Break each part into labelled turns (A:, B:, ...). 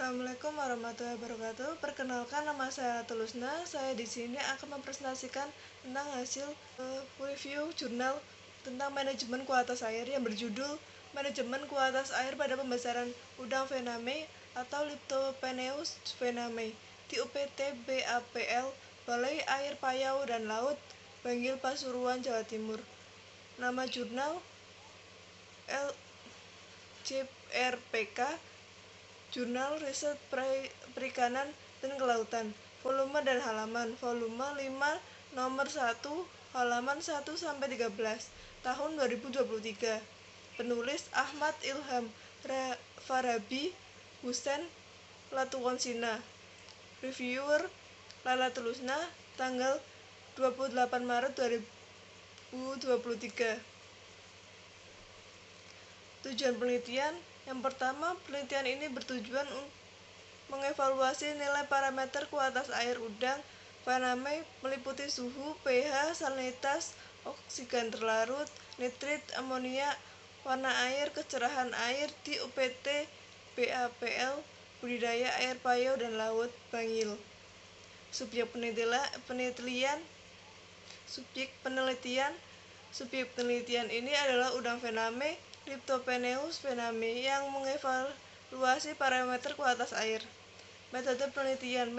A: Assalamualaikum warahmatullahi wabarakatuh. Perkenalkan, nama saya Tulusna. Saya di sini akan mempresentasikan tentang hasil review jurnal tentang manajemen kualitas air yang berjudul Manajemen Kualitas Air pada Pembesaran Udang Venameae atau Liptopeneus venameae di UPT BAPL Balai Air Payau dan Laut, Bangil, Pasuruan, Jawa Timur. Nama jurnal LJRPK, Jurnal Riset Perikanan dan Kelautan, volume dan halaman, volume 5 nomor 1, halaman 1-13, tahun 2023. Penulis Ahmad Ilham Farabi Husein Latuwonsina. Reviewer Lala Tulusna, tanggal 28 Maret 2023. Tujuan penelitian. Yang pertama, penelitian ini bertujuan untuk mengevaluasi nilai parameter kualitas air udang Venameae meliputi suhu, pH, salinitas, oksigen terlarut, nitrit, amonia, warna air, kecerahan air di UPT BAPL Budidaya Air Payau dan Laut, Bangil. Subjek penelitian. Subjek penelitian ini adalah udang Venameae Liptopeneus venameae yang mengevaluasi parameter kualitas air. Metode penelitian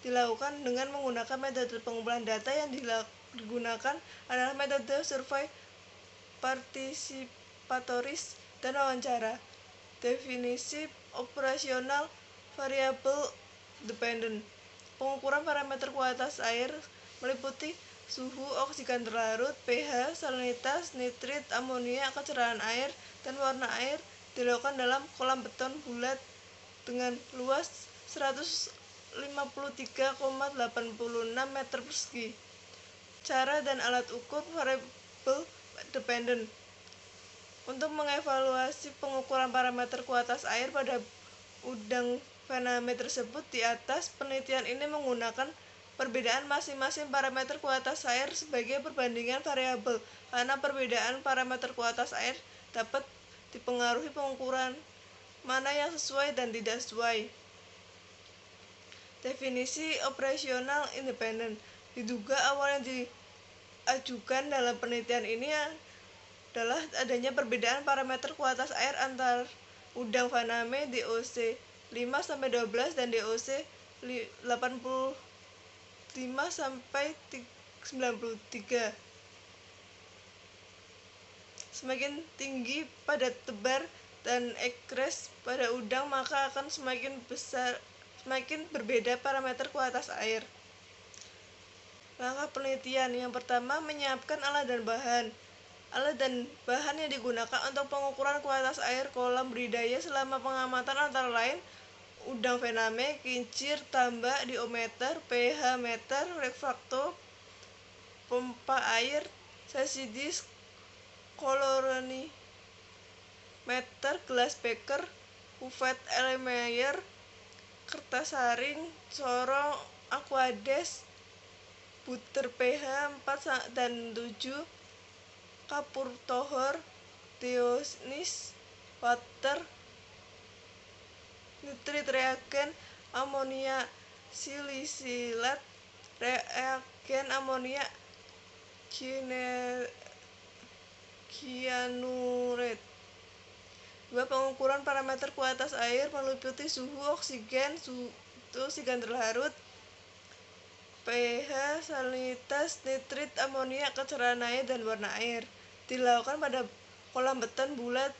A: dilakukan dengan menggunakan metode pengumpulan data yang digunakan adalah metode survei partisipatoris dan wawancara. Definisi operasional variable dependent. Pengukuran parameter kualitas air meliputi suhu, oksigen terlarut, pH, salinitas, nitrit, amonia, kecerahan air, dan warna air dilakukan dalam kolam beton bulat dengan luas 153,86 meter persegi. Cara dan alat ukur variable dependent. Untuk mengevaluasi pengukuran parameter kualitas air pada udang Venameae tersebut di atas, penelitian ini menggunakan perbedaan masing-masing parameter kualitas air sebagai perbandingan variabel, karena perbedaan parameter kualitas air dapat dipengaruhi pengukuran mana yang sesuai dan tidak sesuai. Definisi operasional independen. Diduga awal yang diajukan dalam penelitian ini adalah adanya perbedaan parameter kualitas air antar udang Venameae DOC 5-12 dan DOC 85-93. Semakin tinggi pada tebar dan ekres pada udang, maka akan semakin berbeda parameter kualitas air. Langkah penelitian. Yang pertama, menyiapkan alat dan bahan. Alat dan bahan yang digunakan untuk pengukuran kualitas air kolam budidaya selama pengamatan antara lain udang Venameae, kincir, tambak, diometer, pH meter, refraktor, pompa air, sesidis, kolorimeter, gelas beker, kuvet Erlenmeyer, kertas saring, sorong, aquades, butter pH 4 dan 7, kapur tohor, deonis, water, nitrit reagen, amonia silisilat, reagen amonia cyanurate. 2. Pengukuran parameter kualitas air meliputi suhu, oksigen terlarut, pH, salinitas, nitrit, amonia, kecerahan air, dan warna air. Dilakukan pada kolam beton bulat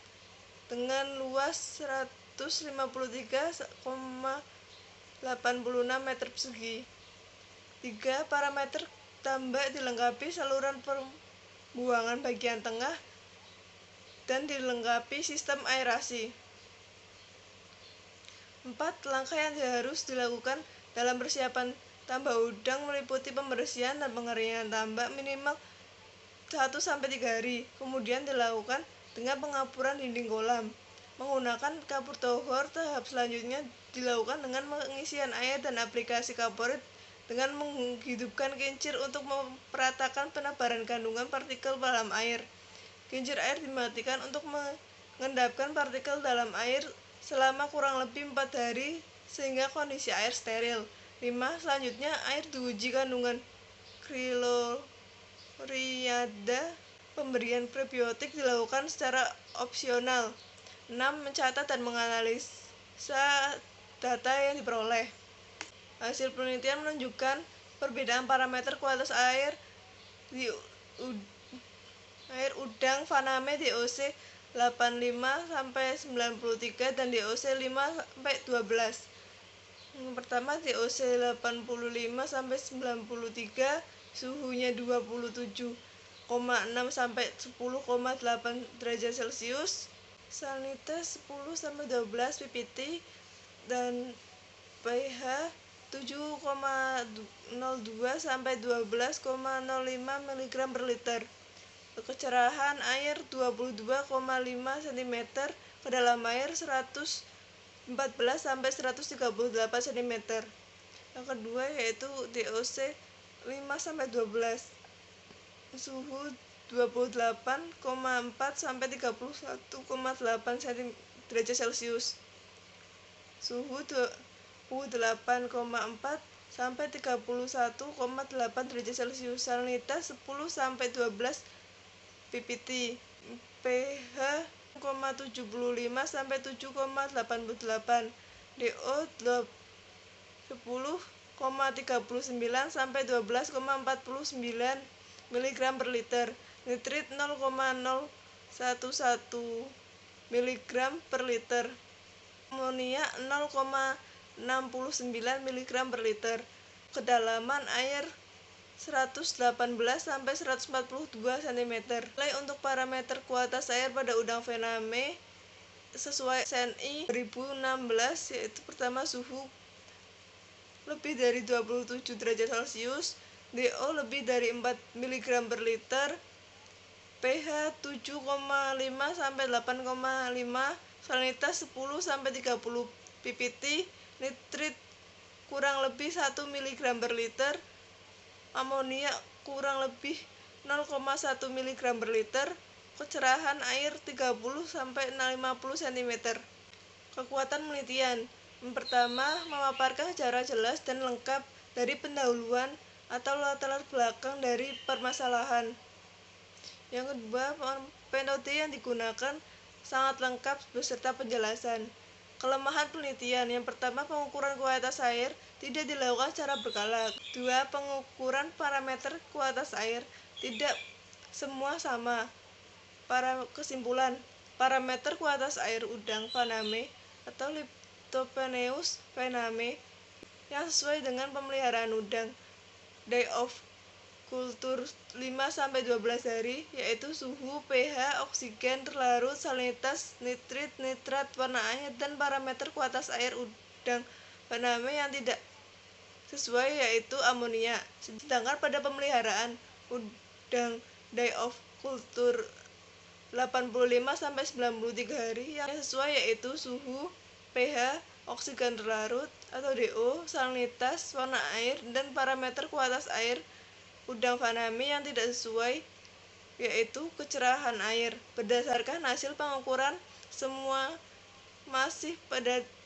A: dengan luas 153,86 meter persegi. 3. Parameter tambak dilengkapi saluran pembuangan bagian tengah dan dilengkapi sistem aerasi. 4. Langkah yang harus dilakukan dalam persiapan tambak udang meliputi pembersihan dan pengeringan tambak minimal 1-3 hari. Kemudian dilakukan dengan pengapuran dinding kolam menggunakan kapur tohor. Tahap selanjutnya dilakukan dengan pengisian air dan aplikasi kaporit dengan menghidupkan kincir untuk memperatakan penebaran kandungan partikel dalam air. Kincir air dimatikan untuk mengendapkan partikel dalam air selama kurang lebih 4 hari sehingga kondisi air steril. 5. Selanjutnya, air diuji kandungan Chlorella. Pemberian prebiotik dilakukan secara opsional. 6. Mencatat dan menganalisa data yang diperoleh. Hasil penelitian menunjukkan perbedaan parameter kualitas air di air udang Faname DOC 85-93 dan DOC 5-12. Yang pertama DOC 85-93, suhunya 27,6-10,8 derajat Celcius, salinitas 10-12 ppt, dan pH 7,02-12,05 mg per liter. Kecerahan air 22,5 cm, kedalaman air 114-138 cm. Yang kedua yaitu DOC 5-12, suhu 28,4-31,8 derajat Celcius, suhu 28,4-31,8 derajat Celcius, salinitas 10-12 ppt, pH 0,75-7,88, DO 10,39-12,49 mg per liter, nitrit 0,011 mg per liter, amonia 0,69 mg per liter. Kedalaman air 118-142 cm. Nilai untuk parameter kualitas air pada udang Faname sesuai SNI 2016 yaitu pertama suhu lebih dari 27 derajat Celcius, DO lebih dari 4 mg per liter, pH 7,5-8,5, salinitas 10-30 ppt, nitrit kurang lebih 1 mg per liter, amonia kurang lebih 0,1 mg per liter, kecerahan air 30-50 cm. Kekuatan penelitian. Yang pertama, memaparkan secara jelas dan lengkap dari pendahuluan atau latar belakang dari permasalahan. Yang kedua, metode yang digunakan sangat lengkap beserta penjelasan. Kelemahan penelitian. Yang pertama, pengukuran kualitas air tidak dilakukan secara berkala. 2. Pengukuran parameter kualitas air tidak semua sama. Kesimpulan, parameter kualitas air udang Faname atau Leptopeneus faname yang sesuai dengan pemeliharaan udang. Day of kultur 5-12 hari, yaitu suhu, pH, oksigen terlarut, salinitas, nitrit, nitrat, warna air, dan parameter kualitas air udang Faname yang tidak sesuai yaitu amonia. Sedangkan pada pemeliharaan udang day of kultur 85-93 hari yang sesuai yaitu suhu, pH, oksigen terlarut atau DO, salinitas, warna air, dan parameter kualitas air udang Faname yang tidak sesuai yaitu kecerahan air. Berdasarkan hasil pengukuran, semua masih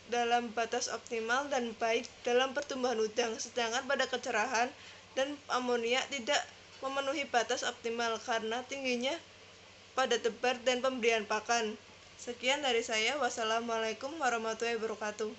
A: dalam batas optimal dan baik dalam pertumbuhan udang, sedangkan pada kecerahan dan amonia tidak memenuhi batas optimal karena tingginya pada tebar dan pemberian pakan. Sekian dari saya. Wassalamualaikum warahmatullahi wabarakatuh.